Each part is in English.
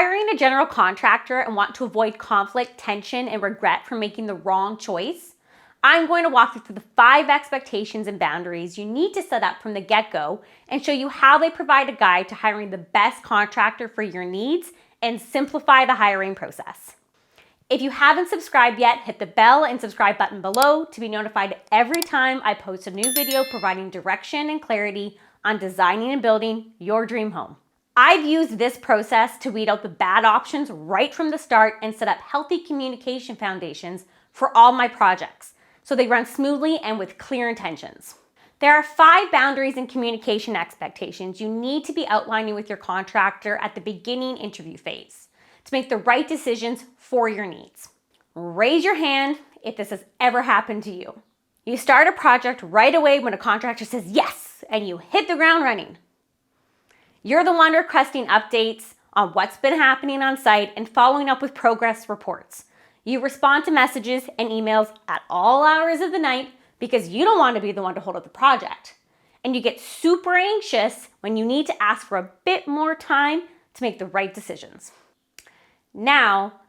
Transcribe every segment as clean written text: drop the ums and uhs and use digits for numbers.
hiring a general contractor and want to avoid conflict, tension, and regret for making the wrong choice? I'm going to walk you through the 5 expectations and boundaries you need to set up from the get-go and show you how they provide a guide to hiring the best contractor for your needs and simplify the hiring process. If you haven't subscribed yet, hit the bell and subscribe button below to be notified every time I post a new video providing direction and clarity on designing and building your dream home. I've used this process to weed out the bad options right from the start and set up healthy communication foundations for all my projects, so they run smoothly and with clear intentions. There are 5 boundaries and communication expectations you need to be outlining with your contractor at the beginning interview phase to make the right decisions for your needs. Raise your hand if this has ever happened to you. You start a project right away when a contractor says yes, and you hit the ground running. You're the one requesting updates on what's been happening on site and following up with progress reports. You respond to messages and emails at all hours of the night because you don't want to be the one to hold up the project. And you get super anxious when you need to ask for a bit more time to make the right decisions. Now,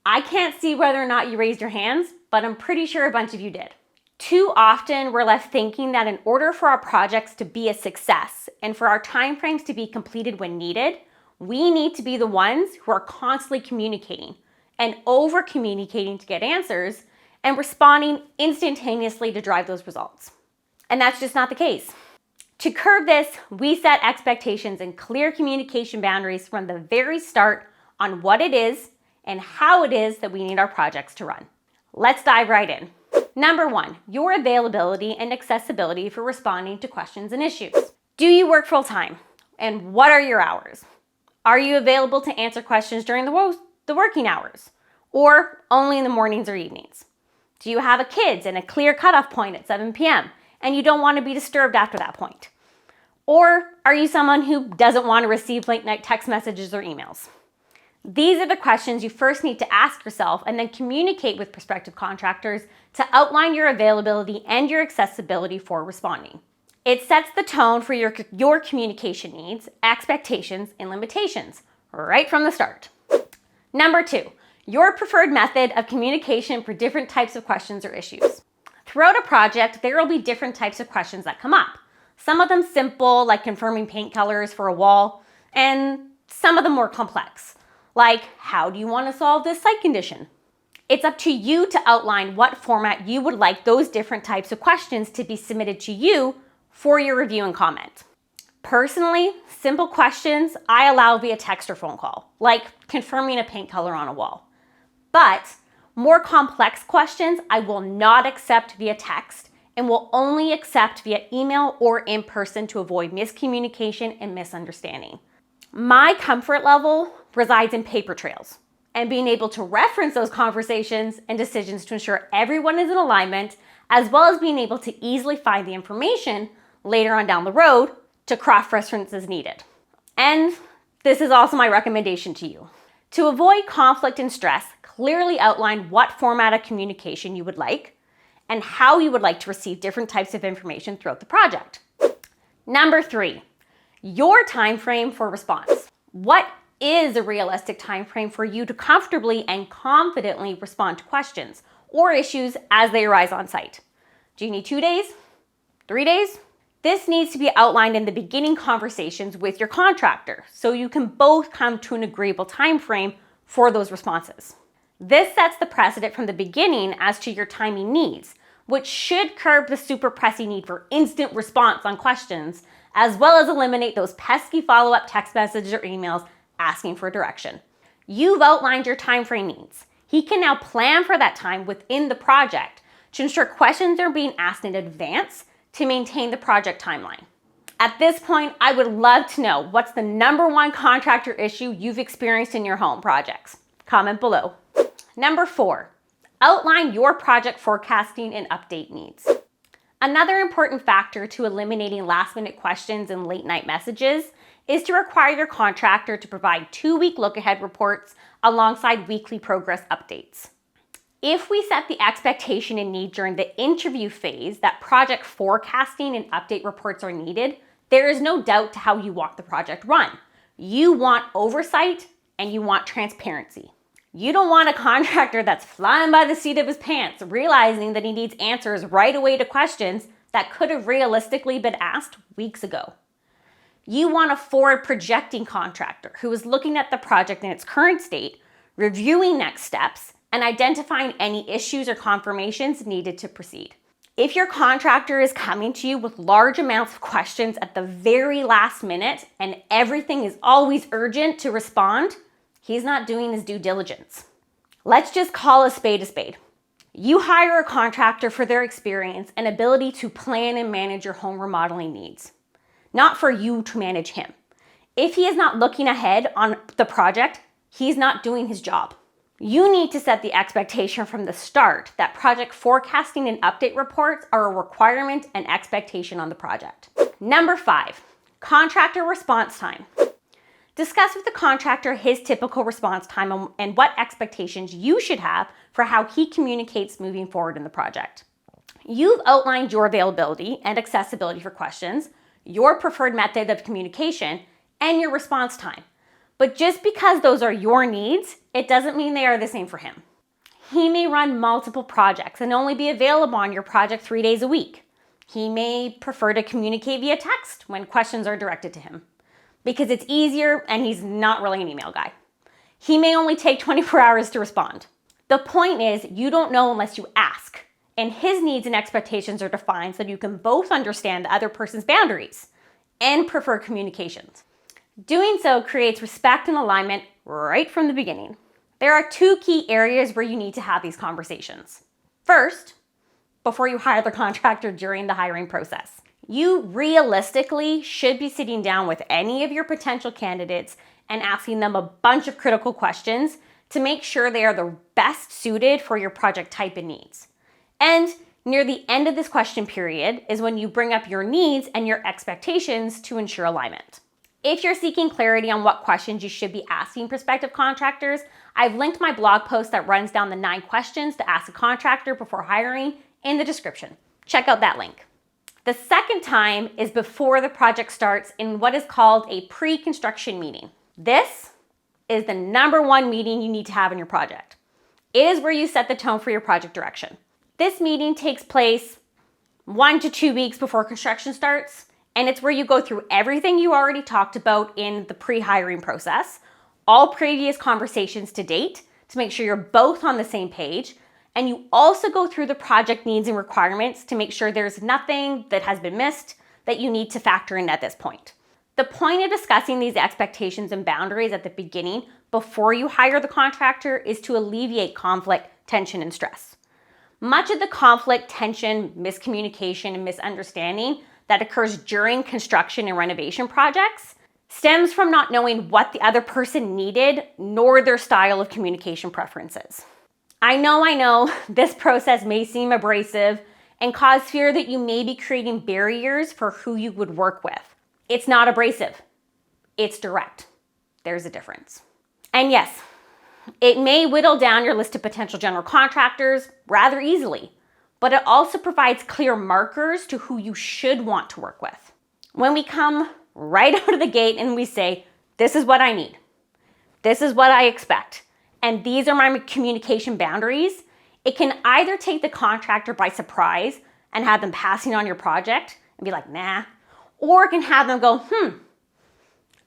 I can't see whether or not you raised your hands, but I'm pretty sure a bunch of you did. Too often, we're left thinking that in order for our projects to be a success and for our timeframes to be completed when needed, we need to be the ones who are constantly communicating and over-communicating to get answers and responding instantaneously to drive those results. And that's just not the case. To curb this, we set expectations and clear communication boundaries from the very start on what it is and how it is that we need our projects to run. Let's dive right in. Number 1, your availability and accessibility for responding to questions and issues. Do you work full-time? And what are your hours? Are you available to answer questions during the working hours or only in the mornings or evenings? Do you have kids and a clear cutoff point at 7 p.m. and you don't want to be disturbed after that point? Or are you someone who doesn't want to receive late night text messages or emails? These are the questions you first need to ask yourself and then communicate with prospective contractors to outline your availability and your accessibility for responding. It sets the tone for your communication needs, expectations, and limitations right from the start. Number 2, your preferred method of communication for different types of questions or issues. Throughout a project, there will be different types of questions that come up. Some of them simple, like confirming paint colors for a wall, and some of them more complex, like how do you want to solve this site condition? It's up to you to outline what format you would like those different types of questions to be submitted to you for your review and comment. Personally, simple questions I allow via text or phone call, like confirming a paint color on a wall. But more complex questions I will not accept via text and will only accept via email or in person to avoid miscommunication and misunderstanding. My comfort level resides in paper trails and being able to reference those conversations and decisions to ensure everyone is in alignment, as well as being able to easily find the information later on down the road to cross-reference as needed. And this is also my recommendation to you. To avoid conflict and stress, clearly outline what format of communication you would like and how you would like to receive different types of information throughout the project. Number 3, your time frame for response. What is a realistic time frame for you to comfortably and confidently respond to questions or issues as they arise on site? Do you need 2 days? 3 days? This needs to be outlined in the beginning conversations with your contractor so you can both come to an agreeable time frame for those responses. This sets the precedent from the beginning as to your timing needs, which should curb the super pressy need for instant response on questions, as well as eliminate those pesky follow-up text messages or emails asking for direction. You've outlined your time frame needs. He can now plan for that time within the project to ensure questions are being asked in advance to maintain the project timeline. At this point, I would love to know what's the number 1 contractor issue you've experienced in your home projects. Comment below. Number 4, outline your project forecasting and update needs. Another important factor to eliminating last-minute questions and late-night messages is to require your contractor to provide 2-week look-ahead reports alongside weekly progress updates. If we set the expectation and need during the interview phase that project forecasting and update reports are needed, there is no doubt to how you want the project run. You want oversight and you want transparency. You don't want a contractor that's flying by the seat of his pants, realizing that he needs answers right away to questions that could have realistically been asked weeks ago. You want a forward projecting contractor who is looking at the project in its current state, reviewing next steps, and identifying any issues or confirmations needed to proceed. If your contractor is coming to you with large amounts of questions at the very last minute and everything is always urgent to respond, he's not doing his due diligence. Let's just call a spade a spade. You hire a contractor for their experience and ability to plan and manage your home remodeling needs, not for you to manage him. If he is not looking ahead on the project, he's not doing his job. You need to set the expectation from the start that project forecasting and update reports are a requirement and expectation on the project. Number 5, contractor response time. Discuss with the contractor his typical response time and what expectations you should have for how he communicates moving forward in the project. You've outlined your availability and accessibility for questions, your preferred method of communication, and your response time. But just because those are your needs, it doesn't mean they are the same for him. He may run multiple projects and only be available on your project 3 days a week. He may prefer to communicate via text when questions are directed to him because it's easier and he's not really an email guy. He may only take 24 hours to respond. The point is, you don't know unless you ask, and his needs and expectations are defined so that you can both understand the other person's boundaries and prefer communications. Doing so creates respect and alignment right from the beginning. There are 2 key areas where you need to have these conversations. First, before you hire the contractor during the hiring process, you realistically should be sitting down with any of your potential candidates and asking them a bunch of critical questions to make sure they are the best suited for your project type and needs. And near the end of this question period is when you bring up your needs and your expectations to ensure alignment. If you're seeking clarity on what questions you should be asking prospective contractors, I've linked my blog post that runs down the 9 questions to ask a contractor before hiring in the description. Check out that link. The second time is before the project starts in what is called a pre-construction meeting. This is the number 1 meeting you need to have in your project. It is where you set the tone for your project direction. This meeting takes place 1 to 2 weeks before construction starts. And it's where you go through everything you already talked about in the pre-hiring process, all previous conversations to date to make sure you're both on the same page. And you also go through the project needs and requirements to make sure there's nothing that has been missed that you need to factor in at this point. The point of discussing these expectations and boundaries at the beginning before you hire the contractor is to alleviate conflict, tension, and stress. Much of the conflict, tension, miscommunication, and misunderstanding that occurs during construction and renovation projects stems from not knowing what the other person needed nor their style of communication preferences. I know, this process may seem abrasive and cause fear that you may be creating barriers for who you would work with. It's not abrasive, it's direct. There's a difference. And yes, it may whittle down your list of potential general contractors rather easily, but it also provides clear markers to who you should want to work with. When we come right out of the gate and we say, this is what I need, this is what I expect, and these are my communication boundaries, it can either take the contractor by surprise and have them passing on your project and be like, nah, or it can have them go,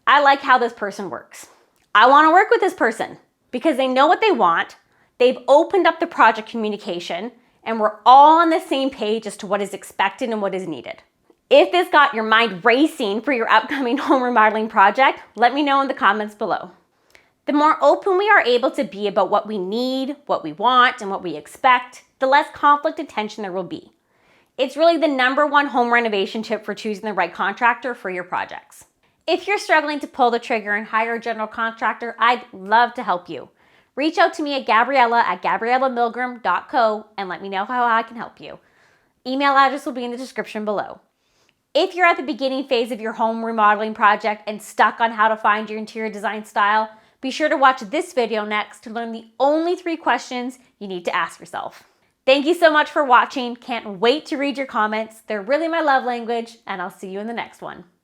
I like how this person works. I want to work with this person because they know what they want, they've opened up the project communication, and we're all on the same page as to what is expected and what is needed. If this got your mind racing for your upcoming home remodeling project, let me know in the comments below. The more open we are able to be about what we need, what we want, and what we expect, the less conflict and tension there will be. It's really the number 1 home renovation tip for choosing the right contractor for your projects. If you're struggling to pull the trigger and hire a general contractor, I'd love to help you. Reach out to me at gabriella@gabriellamilgrom.co and let me know how I can help you. Email address will be in the description below. If you're at the beginning phase of your home remodeling project and stuck on how to find your interior design style, be sure to watch this video next to learn the only 3 questions you need to ask yourself. Thank you so much for watching. Can't wait to read your comments. They're really my love language, and I'll see you in the next one.